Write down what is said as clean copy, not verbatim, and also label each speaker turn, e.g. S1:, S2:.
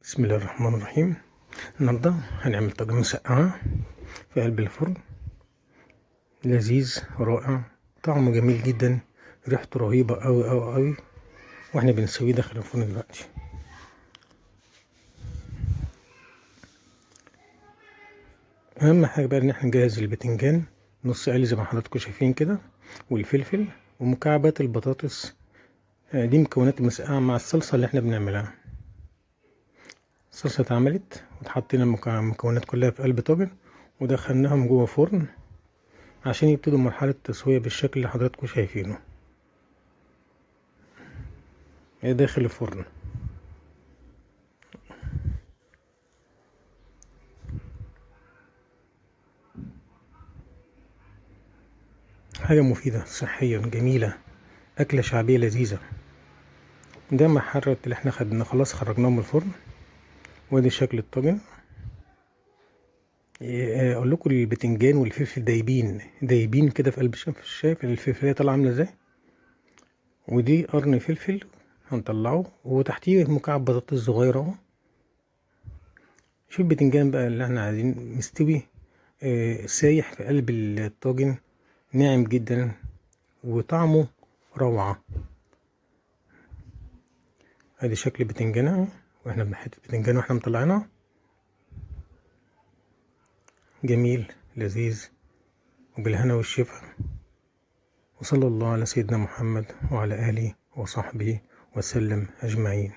S1: بسم الله الرحمن الرحيم. النهاردة هنعمل طاجن مسقعة في قلب الفرن، لذيذ رائع، طعمه جميل جدا، ريحته رهيبة أوي أوي أوي، واحنا بنسويه داخل الفرن دلوقتي. أهم حاجة بقى إن احنا نجهز البتنجان نص قلي زي ما حضراتكم شايفين كده، والفلفل ومكعبات البطاطس. دي مكونات المسقعة مع الصلصة اللي احنا بنعملها. الصلصة اتعملت وحطينا المكونات كلها في قلب طاجن ودخلناهم جوه فرن عشان يبتدوا مرحلة التسوية بالشكل اللي حضراتكم شايفينه داخل الفرن. حاجة مفيدة صحيا جميلة، أكلة شعبية لذيذة. ده محرة اللي احنا خلاص خرجناه من الفرن، وادي شكل الطاجن. اقول لكم البتنجان والفلفل دايبين كده في قلب شايف الفلفلية طالعة عاملة ازاي، ودي قرن فلفل هنطلعه وتحتيه مكعب بطاطس صغيرة اهو. شوف البتنجان بقى اللي احنا عايزين مستوي سايح في قلب الطاجن، ناعم جدا وطعمه روعة. ادي شكل البتنجانة واحنا بنحط البتنجان واحنا مطلعينها، جميل لذيذ وبالهنا والشفا. وصلى الله على سيدنا محمد وعلى آله وصحبه وسلم أجمعين.